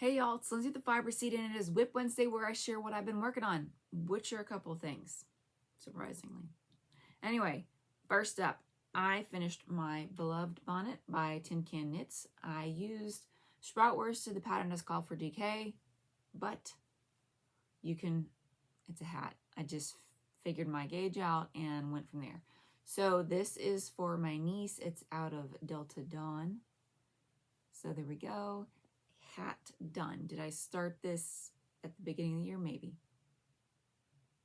Hey y'all, it's Lindsay with the Fiber Seed, and it is WIP Wednesday, where I share what I've been working on, which are a couple of things, surprisingly. Anyway, first up, I finished my Beloved Bonnet by TinCanKnits. I used Sproutworst to the pattern is called for DK, but you can, it's a hat. I just figured my gauge out and went from there. So this is for my niece. It's out of Delta Dawn. So there we go. Hat done. Did I start this at the beginning of the year? Maybe.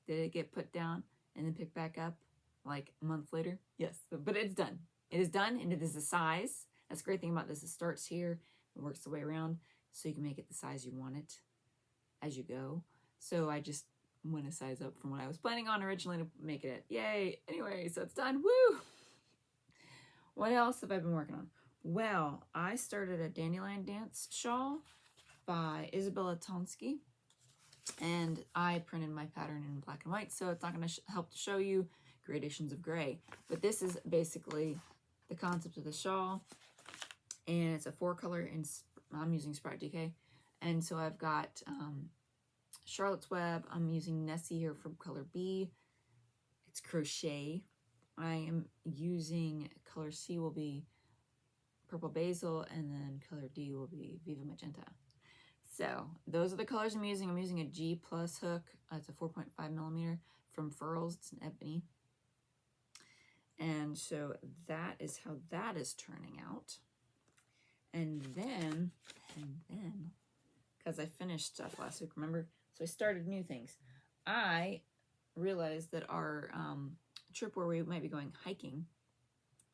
Did it get put down and then picked back up like a month later? Yes, but it's done. It is done, and it is the size. That's the great thing about this. It starts here, it works the way around, so you can make it the size you want it as you go. So I just went a size up from what I was planning on originally to make it at. Yay! Anyway, so it's done. Woo! What else have I been working on? Well, I started a Dandelion Dance Shawl by Isabella Tonski, and I printed my pattern in black and white, so it's not going to help to show you gradations of gray. But this is basically the concept of the shawl, and it's a 4-color, and I'm using Sprout DK, and so I've got Charlotte's Web. I'm using Nessie here from color B. It's crochet. I am using color C will be Purple Basil, and then color D will be Viva Magenta. So those are the colors I'm using. I'm using a G plus hook. It's a 4.5 millimeter from Furls. It's an ebony. And so that is how that is turning out. And then, because I finished stuff last week, remember? So I started new things. I realized that our trip where we might be going hiking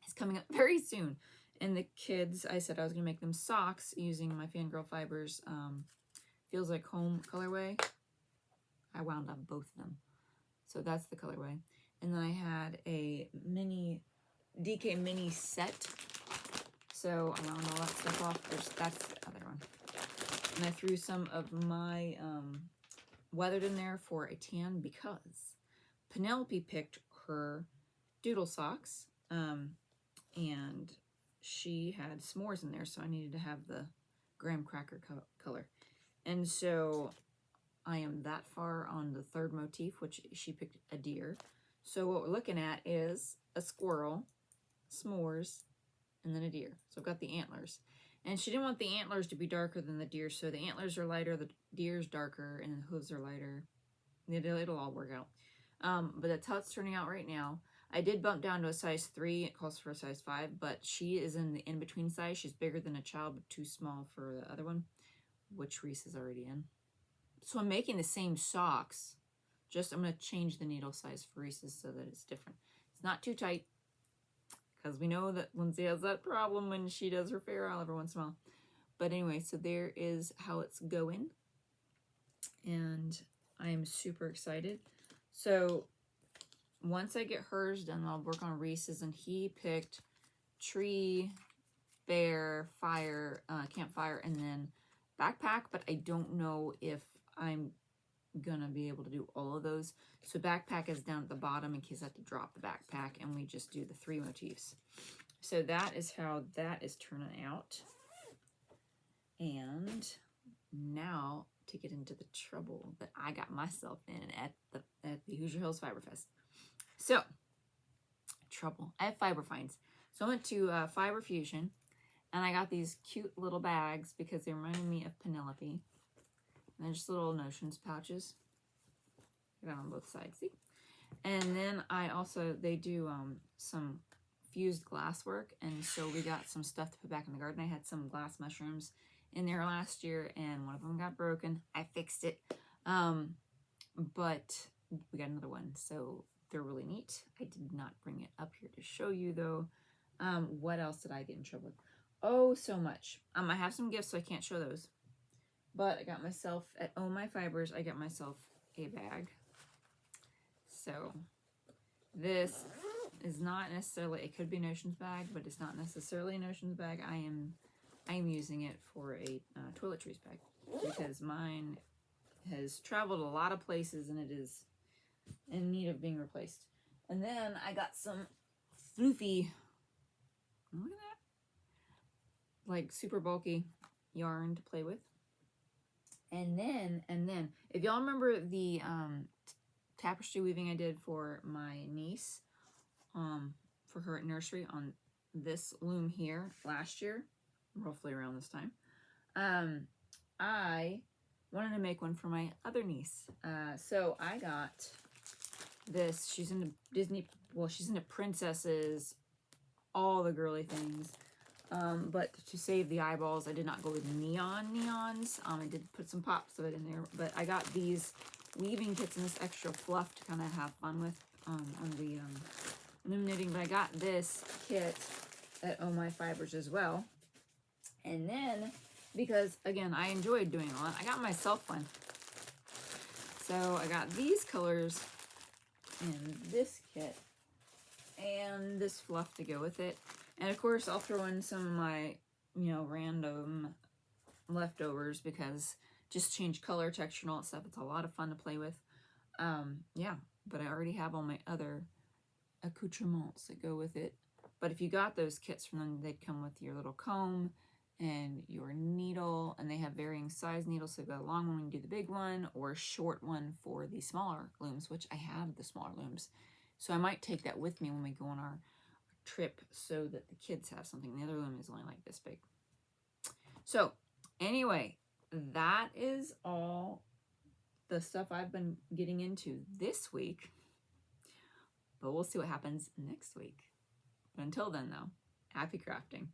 is coming up very soon. And the kids, I said I was going to make them socks using my Fangirl Fibers Feels Like Home colorway. I wound up both of them. So that's the colorway. And then I had a mini, DK mini set. So I wound all that stuff off. That's the other one. And I threw some of my weathered in there for a tan because Penelope picked her doodle socks. And she had s'mores in there, so I needed to have the graham cracker color. And so I am that far on the third motif, which she picked a deer. So what we're looking at is a squirrel, s'mores, and then a deer. So I've got the antlers. And she didn't want the antlers to be darker than the deer, so the antlers are lighter, the deer's darker, and the hooves are lighter. It'll all work out. But that's how it's turning out right now. I did bump down to a size 3. It calls for a size 5, but she is in the in-between size. She's bigger than a child, but too small for the other one, which Reese is already in. So I'm making the same socks. Just I'm going to change the needle size for Reese's so that it's different. It's not too tight, because we know that Lindsay has that problem when she does her fair every once in a while. But anyway, so there is how it's going. And I am super excited. So once I get hers done, I'll work on Reese's, and he picked tree, bear, fire, campfire, and then backpack, but I don't know if I'm gonna be able to do all of those. So backpack is down at the bottom in case I have to drop the backpack, and we just do the 3 motifs. So that is how that is turning out. And now to get into the trouble that I got myself in at the Hoosier Hills Fiber Fest. So, trouble. I have fiber finds. So I went to Fiber Fusion, and I got these cute little bags because they reminded me of Penelope. And they're just little notions pouches. I got on both sides, see? And then I also, they do some fused glass work, and so we got some stuff to put back in the garden. I had some glass mushrooms in there last year, and one of them got broken. I fixed it, but we got another one, so they're really neat. I did not bring it up here to show you, though. What else did I get in trouble with? Oh, so much. I have some gifts, so I can't show those. But I got myself, at Oh My Fibers, I got myself a bag. So this is not necessarily, it could be Notions bag, but it's not necessarily a Notions bag. I am using it for a toiletries bag because mine has traveled a lot of places and it is in need of being replaced. And then I got some floofy, look at that, like super bulky yarn to play with. And then, if y'all remember the tapestry weaving I did for my niece, for her at nursery on this loom here last year, roughly around this time, I wanted to make one for my other niece. So I got this. She's into Disney, well, she's into princesses, all the girly things. But to save the eyeballs, I did not go with neons. I did put some pops of it in there, but I got these weaving kits and this extra fluff to kind of have fun with on the loom knitting. But I got this kit at Oh My Fibers as well. And then, because again, I enjoyed doing all that, I got myself one. So I got these colors in this kit and this fluff to go with it. And of course, I'll throw in some of my, you know, random leftovers because just change color, texture, and all that stuff. It's a lot of fun to play with. Yeah, but I already have all my other accoutrements that go with it. But if you got those kits from them, they'd come with your little comb and your needle, and they have varying size needles. So you've got a long one when you do the big one, or a short one for the smaller looms, which I have the smaller looms. So I might take that with me when we go on our trip so that the kids have something. The other loom is only like this big. So anyway, that is all the stuff I've been getting into this week, but we'll see what happens next week. But until then though, happy crafting.